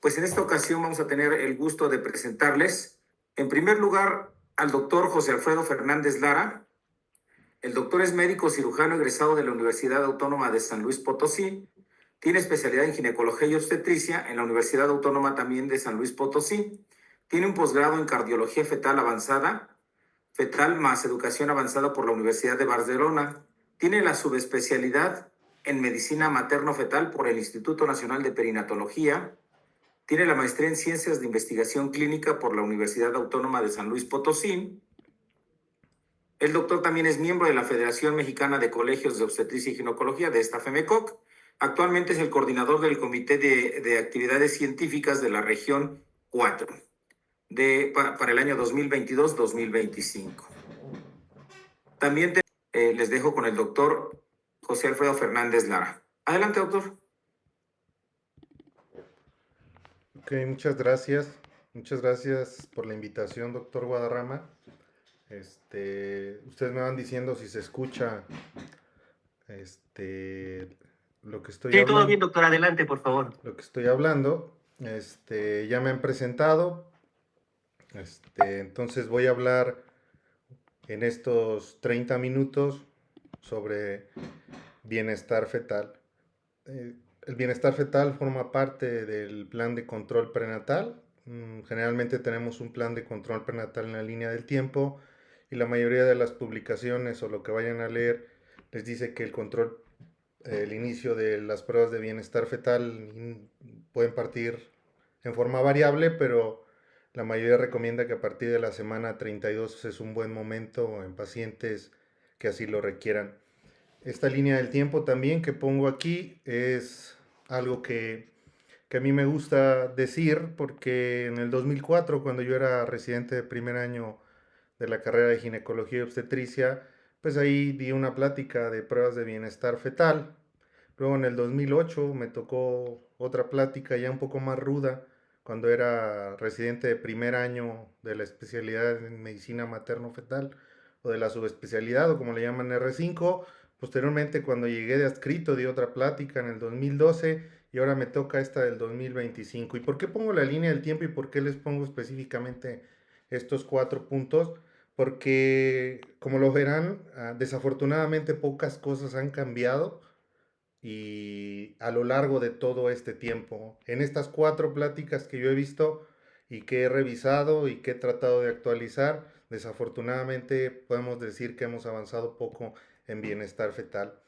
Pues en esta ocasión vamos a tener el gusto de presentarles, en primer lugar, al doctor José Alfredo Fernández Lara. El doctor es médico cirujano egresado de la Universidad Autónoma de San Luis Potosí. Tiene especialidad en ginecología y obstetricia en la Universidad Autónoma también de San Luis Potosí. Tiene un posgrado en cardiología fetal avanzada, fetal más educación avanzada por la Universidad de Barcelona. Tiene la subespecialidad en medicina materno-fetal por el Instituto Nacional de Perinatología. Tiene la maestría en Ciencias de Investigación Clínica por la Universidad Autónoma de San Luis Potosí. El doctor también es miembro de la Federación Mexicana de Colegios de Obstetricia y Ginecología, de esta FEMECOC. Actualmente es el coordinador del Comité de Actividades Científicas de la Región 4 para el año 2022-2025. También les dejo con el doctor José Alfredo Fernández Lara. Adelante, doctor. Ok, muchas gracias. Muchas gracias por la invitación, doctor Guadarrama. Ustedes me van diciendo si se escucha este, lo que estoy Sí, todo hablando. bien, doctor. Adelante, por favor. Lo que estoy hablando. Ya me han presentado. Entonces voy a hablar en estos 30 minutos sobre bienestar fetal. El bienestar fetal forma parte del plan de control prenatal. Generalmente tenemos un plan de control prenatal en la línea del tiempo y la mayoría de las publicaciones o lo que vayan a leer les dice que el inicio de las pruebas de bienestar fetal pueden partir en forma variable, pero la mayoría recomienda que a partir de la semana 32 es un buen momento en pacientes que así lo requieran. Esta línea del tiempo también que pongo aquí es algo que a mí me gusta decir porque en el 2004, cuando yo era residente de primer año de la carrera de ginecología y obstetricia, pues ahí di una plática de pruebas de bienestar fetal. Luego en el 2008 me tocó otra plática ya un poco más ruda cuando era residente de primer año de la especialidad en medicina materno-fetal o de la subespecialidad o como le llaman R5. Posteriormente, cuando llegué de adscrito, di otra plática en el 2012 y ahora me toca esta del 2025. ¿Y por qué pongo la línea del tiempo y por qué les pongo específicamente estos 4 puntos? Porque, como lo verán, desafortunadamente pocas cosas han cambiado y a lo largo de todo este tiempo. En estas 4 pláticas que yo he visto y que he revisado y que he tratado de actualizar, desafortunadamente podemos decir que hemos avanzado poco en bienestar fetal.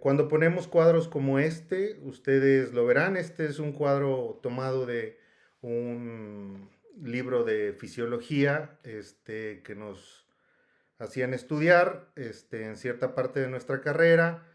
Cuando ponemos cuadros como este, ustedes lo verán, este es un cuadro tomado de un libro de fisiología que nos hacían estudiar en cierta parte de nuestra carrera.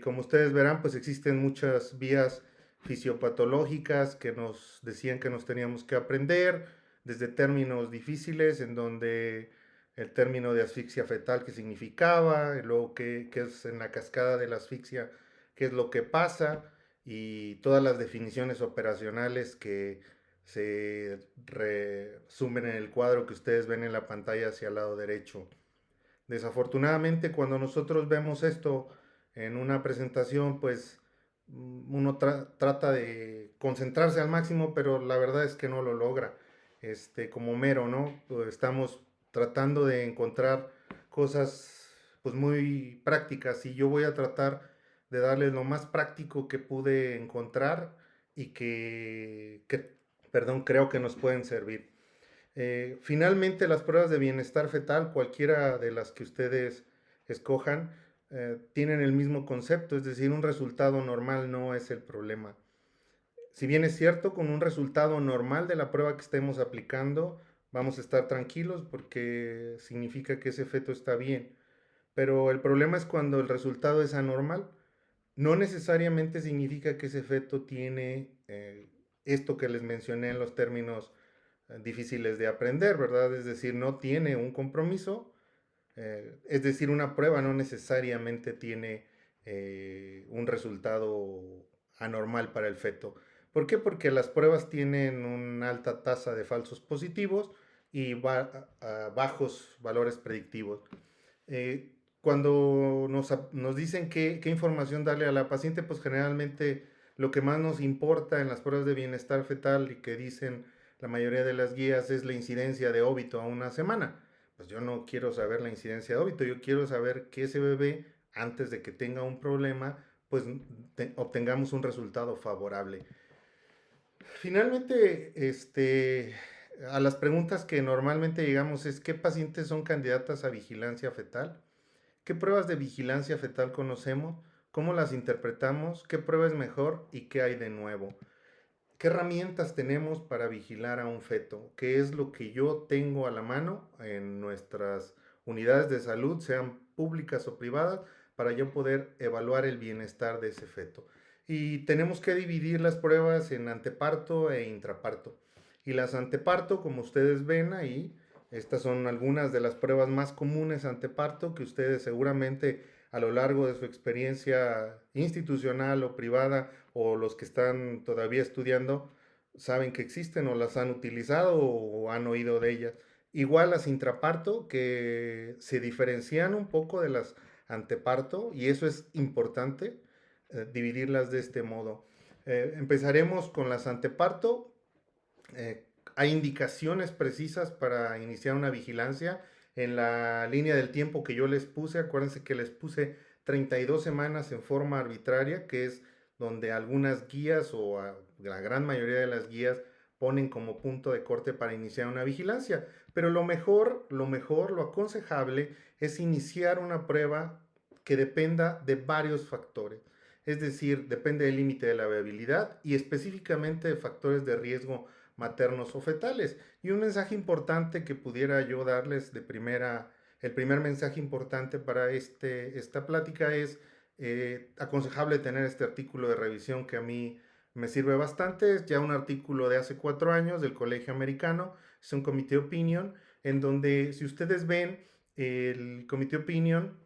Como ustedes verán, pues existen muchas vías fisiopatológicas que nos decían que nos teníamos que aprender, desde términos difíciles, en donde el término de asfixia fetal, qué significaba, y luego qué es en la cascada de la asfixia, qué es lo que pasa, y todas las definiciones operacionales que se resumen en el cuadro que ustedes ven en la pantalla hacia el lado derecho. Desafortunadamente, cuando nosotros vemos esto en una presentación, pues uno trata de concentrarse al máximo, pero la verdad es que no lo logra. Como mero, ¿no? Pues estamos tratando de encontrar cosas pues muy prácticas y yo voy a tratar de darles lo más práctico que pude encontrar y perdón, creo que nos pueden servir. Finalmente, las pruebas de bienestar fetal, cualquiera de las que ustedes escojan, tienen el mismo concepto, es decir, un resultado normal no es el problema. Si bien es cierto, con un resultado normal de la prueba que estemos aplicando, vamos a estar tranquilos porque significa que ese feto está bien. Pero el problema es cuando el resultado es anormal. No necesariamente significa que ese feto tiene esto que les mencioné en los términos difíciles de aprender, ¿verdad? Es decir, no tiene un compromiso, es decir, una prueba no necesariamente tiene un resultado anormal para el feto. ¿Por qué? Porque las pruebas tienen una alta tasa de falsos positivos y bajos valores predictivos. Cuando nos dicen qué información darle a la paciente, pues generalmente lo que más nos importa en las pruebas de bienestar fetal y que dicen la mayoría de las guías es la incidencia de óbito a una semana. Pues yo no quiero saber la incidencia de óbito, yo quiero saber que ese bebé, antes de que tenga un problema, pues obtengamos un resultado favorable. Finalmente, a las preguntas que normalmente llegamos es: ¿qué pacientes son candidatas a vigilancia fetal? ¿Qué pruebas de vigilancia fetal conocemos? ¿Cómo las interpretamos? ¿Qué prueba es mejor? ¿Y qué hay de nuevo? ¿Qué herramientas tenemos para vigilar a un feto? ¿Qué es lo que yo tengo a la mano en nuestras unidades de salud, sean públicas o privadas, para yo poder evaluar el bienestar de ese feto? Y tenemos que dividir las pruebas en anteparto e intraparto. Y las anteparto, como ustedes ven ahí, estas son algunas de las pruebas más comunes anteparto que ustedes seguramente a lo largo de su experiencia institucional o privada, o los que están todavía estudiando, saben que existen o las han utilizado o han oído de ellas. Igual las intraparto, que se diferencian un poco de las anteparto, y eso es importante, dividirlas de este modo. Empezaremos con las anteparto. Hay indicaciones precisas para iniciar una vigilancia en la línea del tiempo que yo les puse. Acuérdense que les puse 32 semanas en forma arbitraria, que es donde algunas guías o la gran mayoría de las guías ponen como punto de corte para iniciar una vigilancia. Pero lo aconsejable es iniciar una prueba que dependa de varios factores. Es decir, depende del límite de la viabilidad y específicamente de factores de riesgo maternos o fetales. Y un mensaje importante que pudiera yo darles el primer mensaje importante para esta plática es aconsejable tener este artículo de revisión que a mí me sirve bastante. Es ya un artículo de hace 4 años del Colegio Americano, es un Committee Opinion, en donde, si ustedes ven, el Committee Opinion,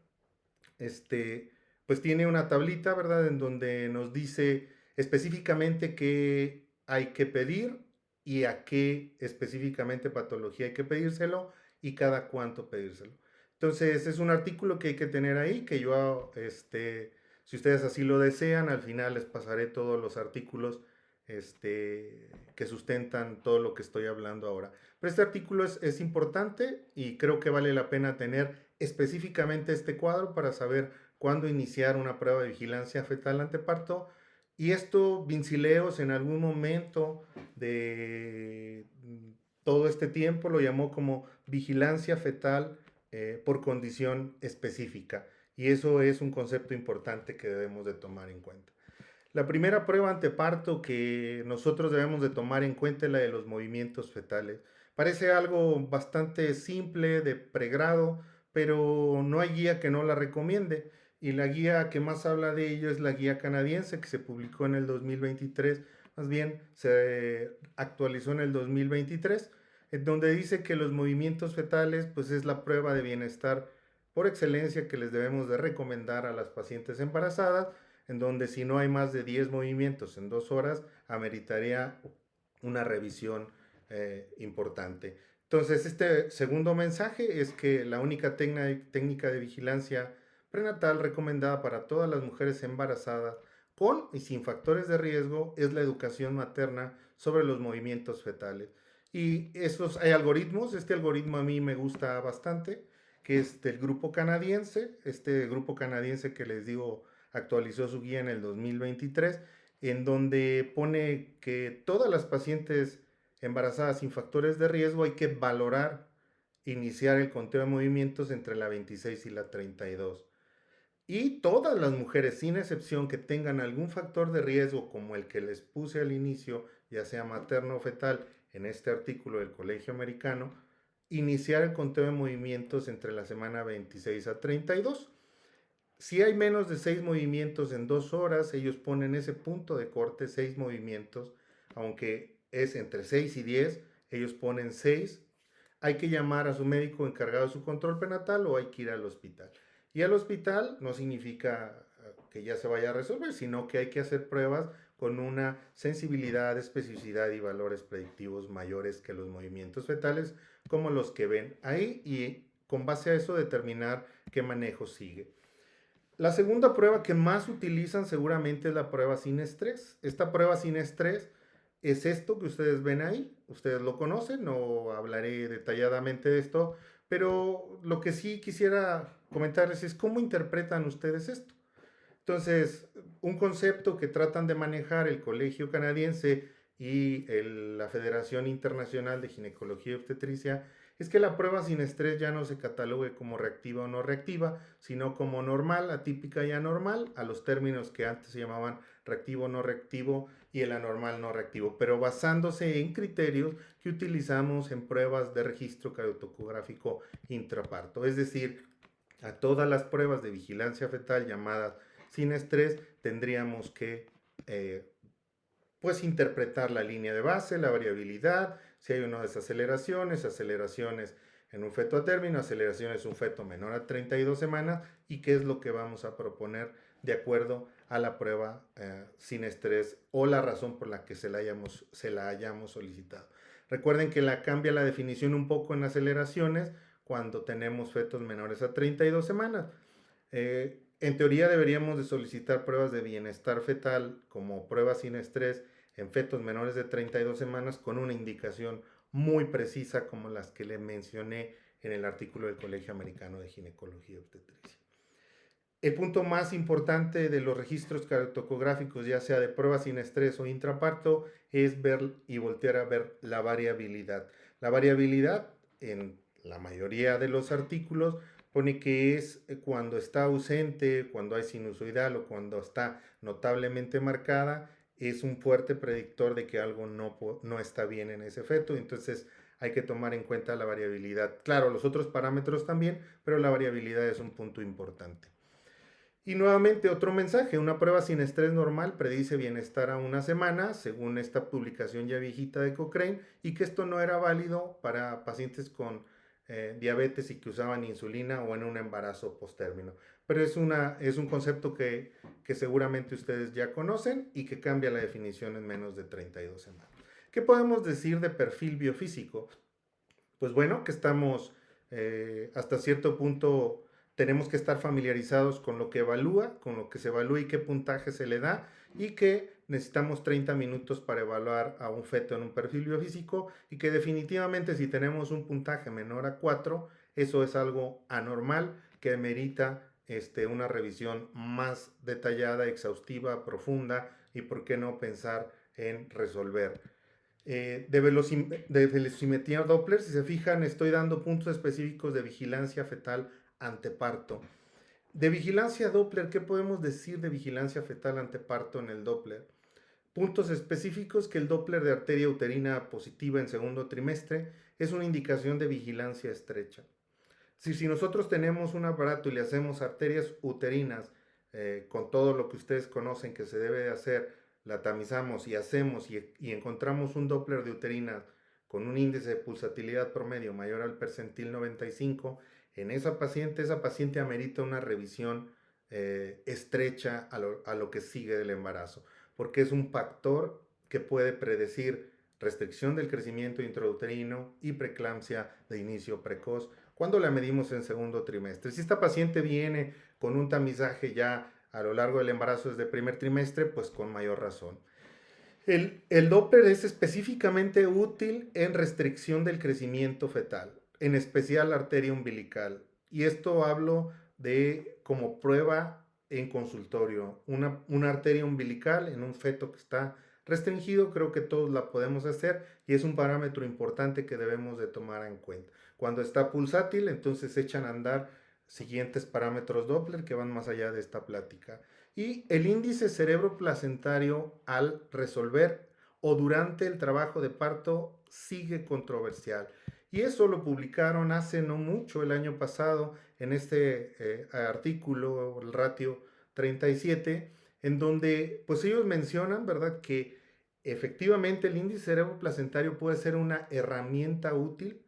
pues tiene una tablita, ¿verdad?, en donde nos dice específicamente qué hay que pedir y a qué específicamente patología hay que pedírselo y cada cuánto pedírselo. Entonces, es un artículo que hay que tener ahí, que yo, si ustedes así lo desean, al final les pasaré todos los artículos que sustentan todo lo que estoy hablando ahora. Pero este artículo es importante y creo que vale la pena tener específicamente este cuadro para saber cuándo iniciar una prueba de vigilancia fetal anteparto. Y esto, Vincileos, en algún momento de todo este tiempo lo llamó como vigilancia fetal por condición específica. Y eso es un concepto importante que debemos de tomar en cuenta. La primera prueba anteparto que nosotros debemos de tomar en cuenta es la de los movimientos fetales. Parece algo bastante simple, de pregrado, pero no hay guía que no la recomiende. Y la guía que más habla de ello es la guía canadiense, que se publicó en el 2023, más bien se actualizó en el 2023, en donde dice que los movimientos fetales pues es la prueba de bienestar por excelencia que les debemos de recomendar a las pacientes embarazadas, en donde si no hay más de 10 movimientos en 2 horas, ameritaría una revisión importante. Entonces, este segundo mensaje es que la única técnica de vigilancia prenatal recomendada para todas las mujeres embarazadas con y sin factores de riesgo es la educación materna sobre los movimientos fetales. Y hay algoritmos, este algoritmo a mí me gusta bastante, que es del grupo canadiense, este grupo canadiense que les digo actualizó su guía en el 2023, en donde pone que todas las pacientes embarazadas sin factores de riesgo hay que valorar iniciar el conteo de movimientos entre la 26 y la 32. Y todas las mujeres, sin excepción, que tengan algún factor de riesgo como el que les puse al inicio, ya sea materno o fetal, en este artículo del Colegio Americano, iniciar el conteo de movimientos entre la semana 26 a 32. Si hay menos de 6 movimientos en 2 horas, ellos ponen ese punto de corte, 6 movimientos, aunque es entre 6 y 10, ellos ponen 6. Hay que llamar a su médico encargado de su control prenatal o hay que ir al hospital. Y al hospital no significa que ya se vaya a resolver, sino que hay que hacer pruebas con una sensibilidad, especificidad y valores predictivos mayores que los movimientos fetales, como los que ven ahí, y con base a eso determinar qué manejo sigue. La segunda prueba que más utilizan seguramente es la prueba sin estrés. Esta prueba sin estrés es esto que ustedes ven ahí. Ustedes lo conocen, no hablaré detalladamente de esto, pero lo que sí quisiera comentarles es cómo interpretan ustedes esto. Entonces, un concepto que tratan de manejar el Colegio Canadiense y la Federación Internacional de Ginecología y Obstetricia es que la prueba sin estrés ya no se catalogue como reactiva o no reactiva, sino como normal, atípica y anormal, a los términos que antes se llamaban reactivo o no reactivo y el anormal no reactivo, pero basándose en criterios que utilizamos en pruebas de registro cardiotocográfico intraparto. Es decir, a todas las pruebas de vigilancia fetal llamadas sin estrés tendríamos que pues interpretar la línea de base, la variabilidad, si hay una desaceleraciones, aceleraciones en un feto a término, aceleraciones en un feto menor a 32 semanas y qué es lo que vamos a proponer de acuerdo a la prueba sin estrés o la razón por la que se la hayamos solicitado. Recuerden que cambia la definición un poco en aceleraciones cuando tenemos fetos menores a 32 semanas. En teoría deberíamos de solicitar pruebas de bienestar fetal como pruebas sin estrés en fetos menores de 32 semanas con una indicación muy precisa como las que le mencioné en el artículo del Colegio Americano de Ginecología y Obstetricia. El punto más importante de los registros cardiotocográficos, ya sea de pruebas sin estrés o intraparto, es ver y voltear a ver la variabilidad. La variabilidad en la mayoría de los artículos pone que es cuando está ausente, cuando hay sinusoidal o cuando está notablemente marcada, es un fuerte predictor de que algo no está bien en ese feto. Entonces hay que tomar en cuenta la variabilidad. Claro, los otros parámetros también, pero la variabilidad es un punto importante. Y nuevamente otro mensaje, una prueba sin estrés normal predice bienestar a una semana, según esta publicación ya viejita de Cochrane, y que esto no era válido para pacientes con diabetes y que usaban insulina o en un embarazo postérmino. Pero es un concepto que seguramente ustedes ya conocen y que cambia la definición en menos de 32 semanas. ¿Qué podemos decir de perfil biofísico? Pues bueno, que estamos hasta cierto punto, tenemos que estar familiarizados con lo que evalúa, con lo que se evalúa y qué puntaje se le da, y que necesitamos 30 minutos para evaluar a un feto en un perfil biofísico, y que definitivamente si tenemos un puntaje menor a 4, eso es algo anormal que merita una revisión más detallada, exhaustiva, profunda, y por qué no pensar en resolver de velocimetría Doppler. Si se fijan, estoy dando puntos específicos de vigilancia fetal anteparto. De vigilancia Doppler, ¿qué podemos decir de vigilancia fetal anteparto en el Doppler? Puntos específicos que el Doppler de arteria uterina positiva en segundo trimestre es una indicación de vigilancia estrecha. Si nosotros tenemos un aparato y le hacemos arterias uterinas con todo lo que ustedes conocen que se debe de hacer, la tamizamos y hacemos y encontramos un Doppler de uterina con un índice de pulsatilidad promedio mayor al percentil 95, en esa paciente amerita una revisión estrecha a lo que sigue del embarazo, porque es un factor que puede predecir restricción del crecimiento intrauterino y preeclampsia de inicio precoz cuando la medimos en segundo trimestre. Si esta paciente viene con un tamizaje ya a lo largo del embarazo desde primer trimestre, pues con mayor razón. El Doppler es específicamente útil en restricción del crecimiento fetal, en especial la arteria umbilical. Y esto hablo de como prueba en consultorio. Una arteria umbilical en un feto que está restringido, creo que todos la podemos hacer y es un parámetro importante que debemos de tomar en cuenta. Cuando está pulsátil, entonces echan a andar siguientes parámetros Doppler que van más allá de esta plática. Y el índice cerebro-placentario al resolver o durante el trabajo de parto sigue controversial. Y eso lo publicaron hace no mucho, el año pasado, en este artículo, el ratio 37, en donde pues ellos mencionan, ¿verdad?, que efectivamente el índice cerebro-placentario puede ser una herramienta útil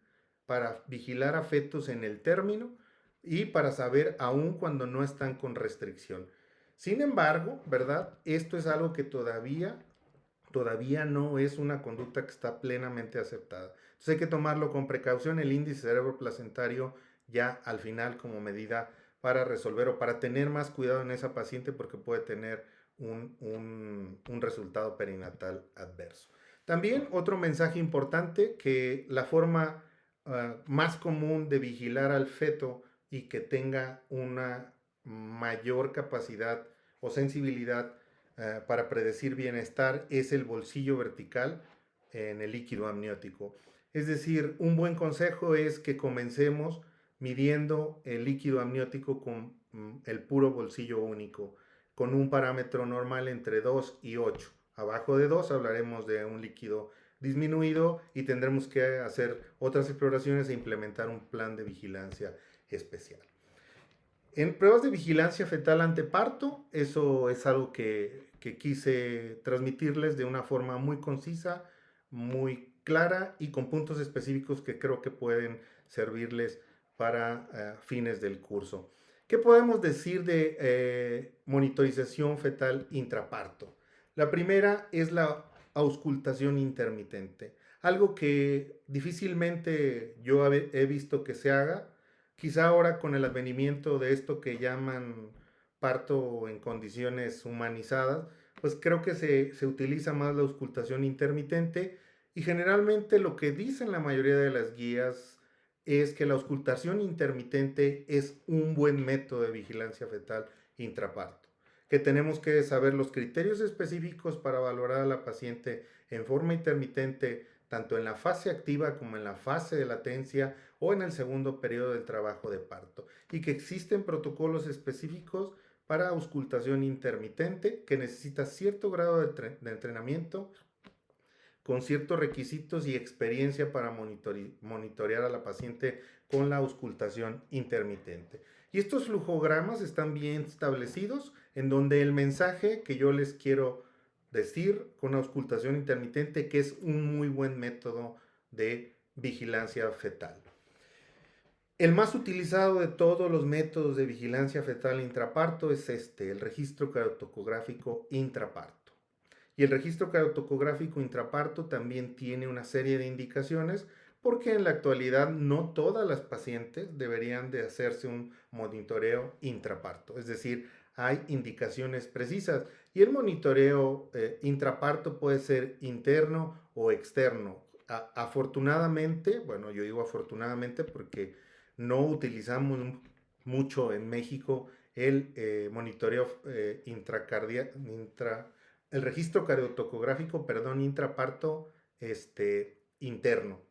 para vigilar a fetos en el término y para saber aún cuando no están con restricción. Sin embargo, ¿verdad? Esto es algo que todavía no es una conducta que está plenamente aceptada. Entonces hay que tomarlo con precaución. El índice cerebro-placentario ya al final como medida para resolver o para tener más cuidado en esa paciente porque puede tener un resultado perinatal adverso. También otro mensaje importante, que la forma más común de vigilar al feto y que tenga una mayor capacidad o sensibilidad para predecir bienestar es el bolsillo vertical en el líquido amniótico. Es decir, un buen consejo es que comencemos midiendo el líquido amniótico con el puro bolsillo único, con un parámetro normal entre 2 y 8. Abajo de 2 hablaremos de un líquido disminuido y tendremos que hacer otras exploraciones e implementar un plan de vigilancia especial. En pruebas de vigilancia fetal ante parto, eso es algo que quise transmitirles de una forma muy concisa, muy clara y con puntos específicos que creo que pueden servirles para fines del curso. ¿Qué podemos decir de monitorización fetal intraparto? La primera es la auscultación intermitente, algo que difícilmente yo he visto que se haga. Quizá ahora con el advenimiento de esto que llaman parto en condiciones humanizadas, pues creo que se utiliza más la auscultación intermitente, y generalmente lo que dicen la mayoría de las guías es que la auscultación intermitente es un buen método de vigilancia fetal intraparto, que tenemos que saber los criterios específicos para valorar a la paciente en forma intermitente, tanto en la fase activa como en la fase de latencia o en el segundo periodo del trabajo de parto, y que existen protocolos específicos para auscultación intermitente que necesita cierto grado de entrenamiento con ciertos requisitos y experiencia para monitorear a la paciente con la auscultación intermitente. Y estos flujogramas están bien establecidos, en donde el mensaje que yo les quiero decir con auscultación intermitente, que es un muy buen método de vigilancia fetal. El más utilizado de todos los métodos de vigilancia fetal intraparto es el registro cardiotocográfico intraparto. Y el registro cardiotocográfico intraparto también tiene una serie de indicaciones, porque en la actualidad no todas las pacientes deberían de hacerse un monitoreo intraparto. Es decir, hay indicaciones precisas, y el monitoreo intraparto puede ser interno o externo. Afortunadamente, bueno, yo digo afortunadamente porque no utilizamos mucho en México el monitoreo el registro cardiotocográfico, perdón, intraparto interno.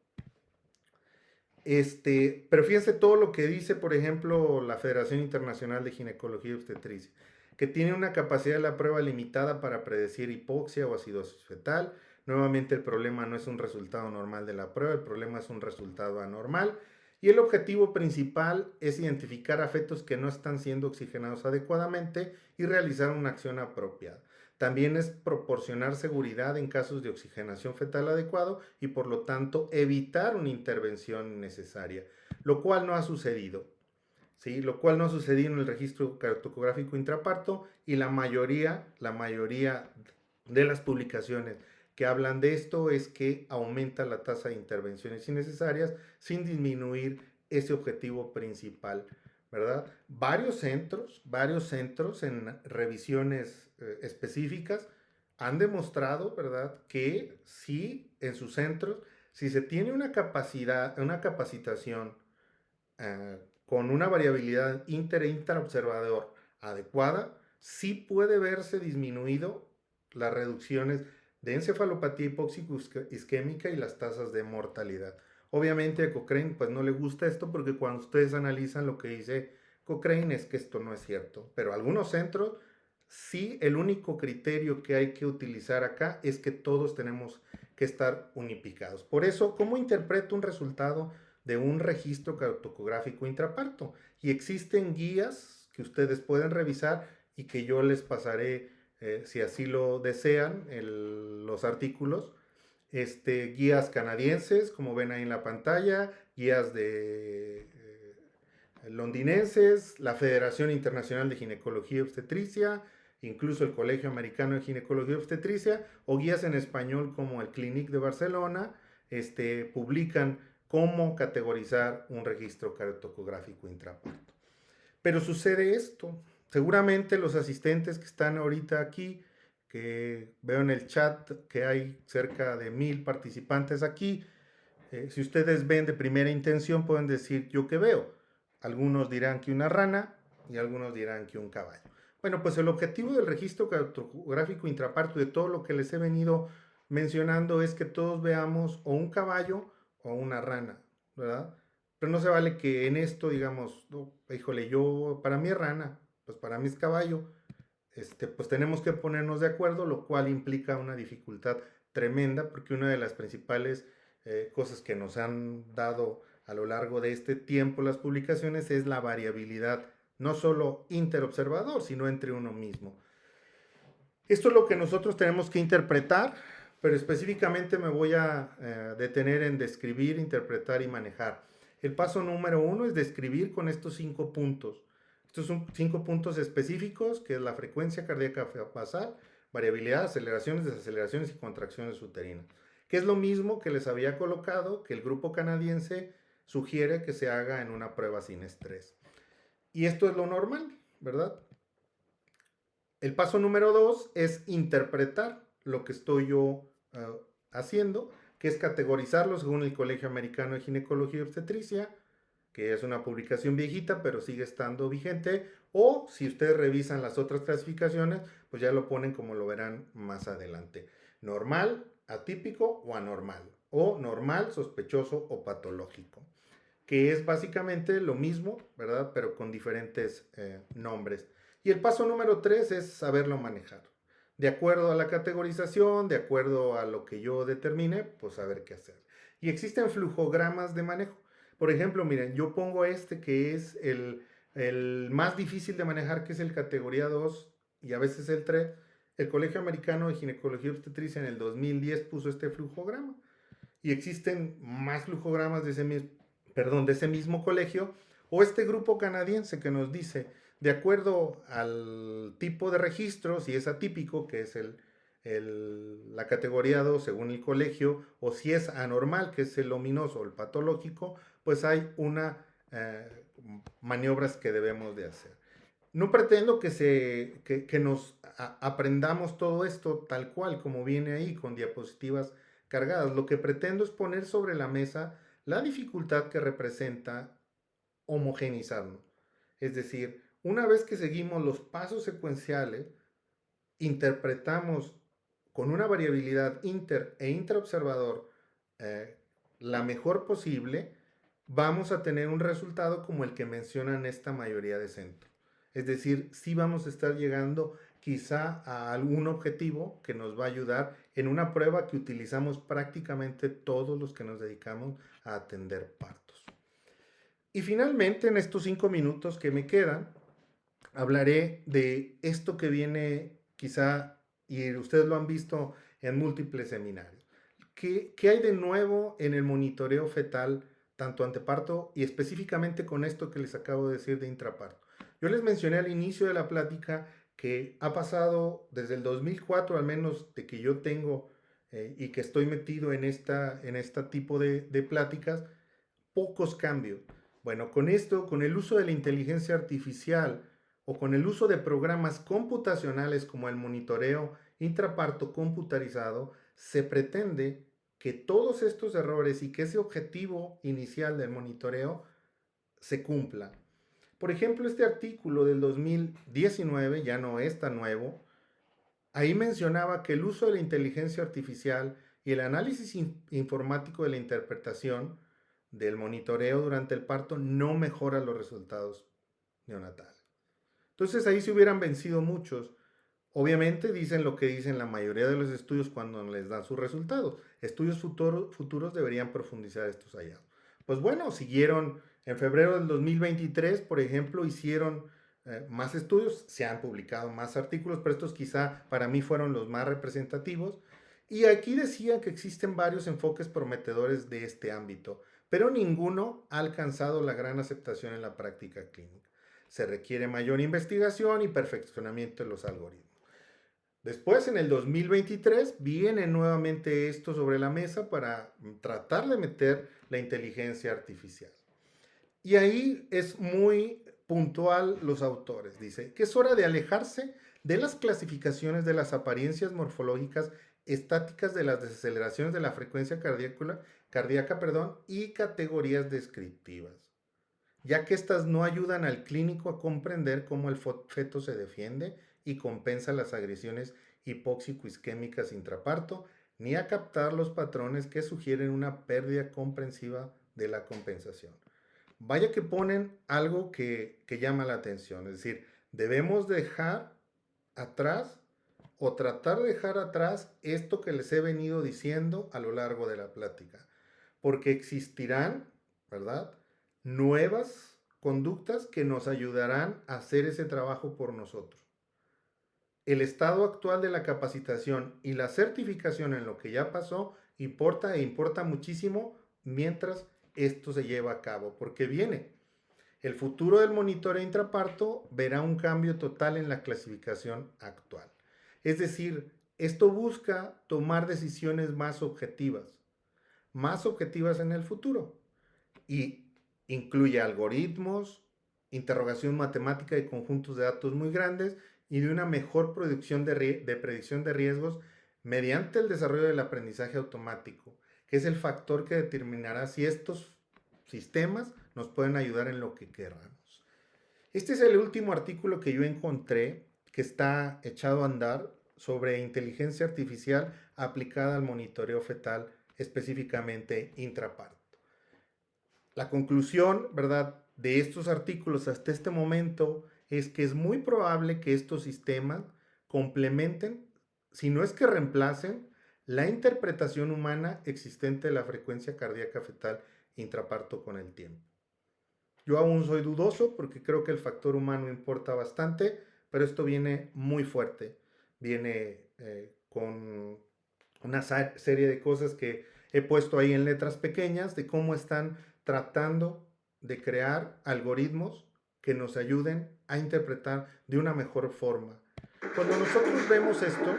Pero fíjense todo lo que dice, por ejemplo, la Federación Internacional de Ginecología y Obstetricia, que tiene una capacidad de la prueba limitada para predecir hipoxia o acidosis fetal. Nuevamente, el problema no es un resultado normal de la prueba, el problema es un resultado anormal. Y el objetivo principal es identificar a fetos que no están siendo oxigenados adecuadamente y realizar una acción apropiada. También es proporcionar seguridad en casos de oxigenación fetal adecuado y por lo tanto evitar una intervención innecesaria, lo cual no ha sucedido. ¿Sí? Lo cual no ha sucedido en el registro cardiotocográfico intraparto, y la mayoría de las publicaciones que hablan de esto es que aumenta la tasa de intervenciones innecesarias sin disminuir ese objetivo principal, ¿verdad? Varios centros en revisiones específicas han demostrado, ¿verdad?, que sí, en sus centros, si se tiene una capacitación con una variabilidad inter e intraobservador adecuada, sí puede verse disminuido las reducciones de encefalopatía hipóxico-isquémica y las tasas de mortalidad. Obviamente a Cochrane pues no le gusta esto, porque cuando ustedes analizan lo que dice Cochrane es que esto no es cierto, pero algunos centros sí, el único criterio que hay que utilizar acá es que todos tenemos que estar unificados. Por eso, ¿cómo interpreto un resultado de un registro cardiotocográfico intraparto? Y existen guías que ustedes pueden revisar y que yo les pasaré, si así lo desean, los artículos. Guías canadienses, como ven ahí en la pantalla, guías de londinenses, la Federación Internacional de Ginecología y Obstetricia, incluso el Colegio Americano de Ginecología y Obstetricia, o guías en español como el Clinic de Barcelona, publican cómo categorizar un registro cardiotocográfico intraparto. Pero sucede esto. Seguramente los asistentes que están ahorita aquí, que veo en el chat que hay cerca de 1000 participantes aquí, si ustedes ven de primera intención pueden decir yo qué veo. Algunos dirán que una rana y algunos dirán que un caballo. Bueno, pues el objetivo del registro cartográfico intraparto de todo lo que les he venido mencionando es que todos veamos o un caballo o una rana, ¿verdad? Pero no se vale que en esto digamos, no, híjole, yo para mí es rana, pues para mí es caballo. Pues tenemos que ponernos de acuerdo, lo cual implica una dificultad tremenda, porque una de las principales cosas que nos han dado a lo largo de este tiempo las publicaciones es la variabilidad, no solo interobservador, sino entre uno mismo. Esto es lo que nosotros tenemos que interpretar, pero específicamente me voy a detener en describir, interpretar y manejar. El paso número 1 es describir con estos 5 puntos. Estos son 5 puntos específicos, que es la frecuencia cardíaca basal, variabilidad, aceleraciones, desaceleraciones y contracciones uterinas. Que es lo mismo que les había colocado, que el grupo canadiense sugiere que se haga en una prueba sin estrés. Y esto es lo normal, ¿verdad? El paso número 2 es interpretar lo que estoy yo haciendo, que es categorizarlo según el Colegio Americano de Ginecología y Obstetricia, que es una publicación viejita, pero sigue estando vigente, o si ustedes revisan las otras clasificaciones, pues ya lo ponen como lo verán más adelante. Normal, atípico o anormal, o normal, sospechoso o patológico, que es básicamente lo mismo, ¿verdad? Pero con diferentes nombres. Y el paso número 3 es saberlo manejar. De acuerdo a la categorización, de acuerdo a lo que yo determine, pues saber qué hacer. Y existen flujogramas de manejo. Por ejemplo, miren, yo pongo este que es el más difícil de manejar, que es el categoría 2 y a veces el 3. El Colegio Americano de Ginecología y Obstetricia en el 2010 puso este flujograma. Y existen más flujogramas de ese mismo colegio, o este grupo canadiense que nos dice, de acuerdo al tipo de registro, si es atípico, que es la categoría 2 según el colegio, o si es anormal, que es el ominoso o el patológico, pues hay una maniobras que debemos de hacer. No pretendo que nos aprendamos todo esto tal cual como viene ahí con diapositivas cargadas. Lo que pretendo es poner sobre la mesa la dificultad que representa homogeneizarnos. Es decir, una vez que seguimos los pasos secuenciales, interpretamos con una variabilidad inter e intraobservador eh, la mejor posible, vamos a tener un resultado como el que mencionan esta mayoría de centros. Es decir, sí vamos a estar llegando quizá a algún objetivo que nos va a ayudar en una prueba que utilizamos prácticamente todos los que nos dedicamos a atender partos. Y finalmente, en estos 5 minutos que me quedan, hablaré de esto que viene quizá, y ustedes lo han visto en múltiples seminarios. ¿Qué hay de nuevo en el monitoreo fetal, tanto anteparto y específicamente con esto que les acabo de decir de intraparto? Yo les mencioné al inicio de la plática que ha pasado desde el 2004, al menos de que yo tengo y que estoy metido en este tipo de pláticas, pocos cambios. Bueno, con esto, con el uso de la inteligencia artificial o con el uso de programas computacionales como el monitoreo intraparto computarizado, se pretende que todos estos errores y que ese objetivo inicial del monitoreo se cumpla. Por ejemplo, este artículo del 2019 ya no es tan nuevo. Ahí mencionaba que el uso de la inteligencia artificial y el análisis informático de la interpretación del monitoreo durante el parto no mejora los resultados neonatales. Entonces ahí se hubieran vencido muchos. Obviamente dicen lo que dicen la mayoría de los estudios cuando les dan sus resultados. Estudios futuros deberían profundizar estos hallazgos. Pues bueno, siguieron en febrero del 2023, por ejemplo, hicieron más estudios, se han publicado más artículos, pero estos quizá para mí fueron los más representativos. Y aquí decían que existen varios enfoques prometedores de este ámbito, pero ninguno ha alcanzado la gran aceptación en la práctica clínica. Se requiere mayor investigación y perfeccionamiento de los algoritmos. Después, en el 2023, viene nuevamente esto sobre la mesa para tratar de meter la inteligencia artificial. Y ahí es muy puntual los autores. Dice que es hora de alejarse de las clasificaciones de las apariencias morfológicas estáticas de las desaceleraciones de la frecuencia cardíaca, y categorías descriptivas, ya que estas no ayudan al clínico a comprender cómo el feto se defiende y compensa las agresiones hipóxico-isquémicas intraparto, ni a captar los patrones que sugieren una pérdida comprensiva de la compensación. Vaya que ponen algo que llama la atención, es decir, debemos dejar atrás o tratar de dejar atrás esto que les he venido diciendo a lo largo de la plática, porque existirán, ¿verdad?, nuevas conductas que nos ayudarán a hacer ese trabajo por nosotros. El estado actual de la capacitación y la certificación en lo que ya pasó importa muchísimo mientras esto se lleva a cabo, porque viene. El futuro del monitoreo intraparto verá un cambio total en la clasificación actual. Es decir, esto busca tomar decisiones más objetivas en el futuro, y incluye algoritmos, interrogación matemática de conjuntos de datos muy grandes y de una mejor predicción de riesgos mediante el desarrollo del aprendizaje automático, que es el factor que determinará si estos sistemas nos pueden ayudar en lo que queramos. Este es el último artículo que yo encontré que está echado a andar sobre inteligencia artificial aplicada al monitoreo fetal, específicamente intraparto. La conclusión, ¿verdad?, de estos artículos hasta este momento es que es muy probable que estos sistemas complementen, si no es que reemplacen, la interpretación humana existente de la frecuencia cardíaca fetal intraparto con el tiempo. Yo aún soy dudoso porque creo que el factor humano importa bastante, pero esto viene muy fuerte. Viene con una serie de cosas que he puesto ahí en letras pequeñas de cómo están tratando de crear algoritmos que nos ayuden a interpretar de una mejor forma. Cuando nosotros vemos esto,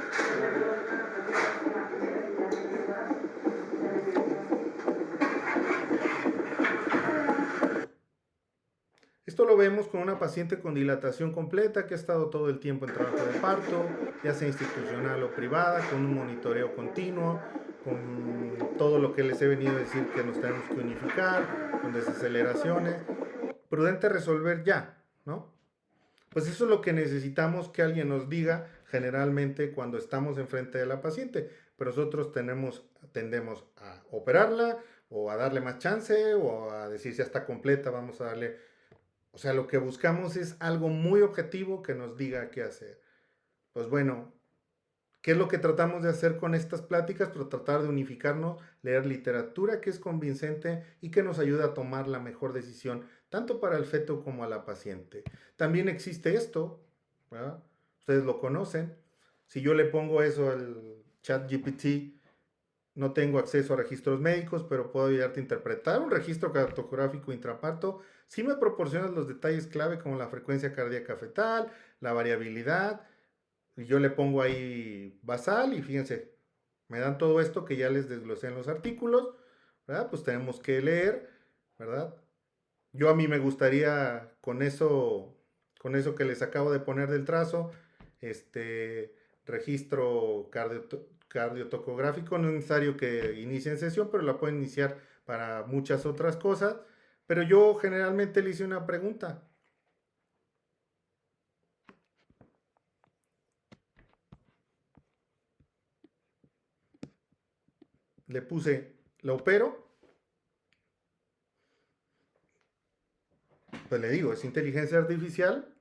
esto lo vemos con una paciente con dilatación completa que ha estado todo el tiempo en trabajo de parto, ya sea institucional o privada, con un monitoreo continuo, con todo lo que les he venido a decir que nos tenemos que unificar, con desaceleraciones. Prudente resolver ya, ¿no? Pues eso es lo que necesitamos que alguien nos diga generalmente cuando estamos enfrente de la paciente. Pero nosotros tendemos a operarla o a darle más chance o a decir ya está completa, vamos a darle. O sea, lo que buscamos es algo muy objetivo que nos diga qué hacer. Pues bueno, ¿qué es lo que tratamos de hacer con estas pláticas? Pero tratar de unificarnos, leer literatura que es convincente y que nos ayuda a tomar la mejor decisión, tanto para el feto como a la paciente. También existe esto, ¿verdad? Ustedes lo conocen. Si yo le pongo eso al ChatGPT, no tengo acceso a registros médicos, pero puedo ayudarte a interpretar un registro cartográfico intraparto. Si me proporcionas los detalles clave como la frecuencia cardíaca fetal, la variabilidad, y yo le pongo ahí basal y fíjense, me dan todo esto que ya les desglosé en los artículos, ¿verdad? Pues tenemos que leer, ¿verdad? Yo a mí me gustaría con eso que les acabo de poner del trazo, registro cardiotocográfico, no es necesario que inicien sesión, pero la pueden iniciar para muchas otras cosas. Pero yo generalmente le hice una pregunta. Le puse, ¿la opero? Pues le digo, es inteligencia artificial,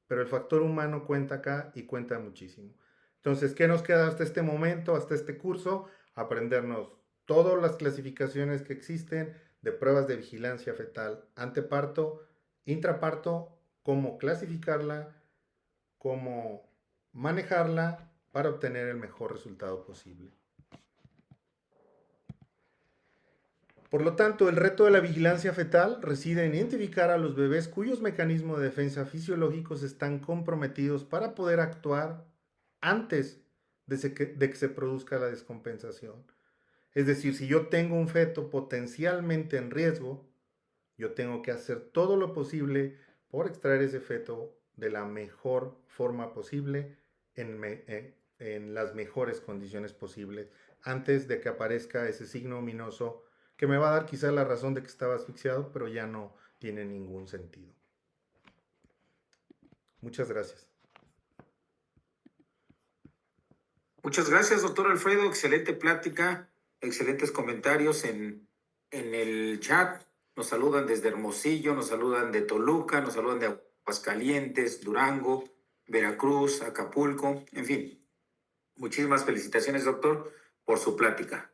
pero el factor humano cuenta acá y cuenta muchísimo. Entonces, ¿qué nos queda hasta este momento, hasta este curso? Aprendernos todas las clasificaciones que existen de pruebas de vigilancia fetal anteparto, intraparto, cómo clasificarla, cómo manejarla para obtener el mejor resultado posible. Por lo tanto, el reto de la vigilancia fetal reside en identificar a los bebés cuyos mecanismos de defensa fisiológicos están comprometidos para poder actuar antes de que se produzca la descompensación. Es decir, si yo tengo un feto potencialmente en riesgo, yo tengo que hacer todo lo posible por extraer ese feto de la mejor forma posible, en las mejores condiciones posibles, antes de que aparezca ese signo ominoso que me va a dar quizá la razón de que estaba asfixiado, pero ya no tiene ningún sentido. Muchas gracias. Muchas gracias, doctor Alfredo. Excelente plática, excelentes comentarios en el chat. Nos saludan desde Hermosillo, nos saludan de Toluca, nos saludan de Aguascalientes, Durango, Veracruz, Acapulco, en fin. Muchísimas felicitaciones, doctor, por su plática.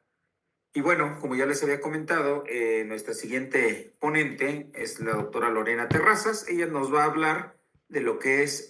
Y bueno, como ya les había comentado, nuestra siguiente ponente es la doctora Lorena Terrazas. Ella nos va a hablar de lo que es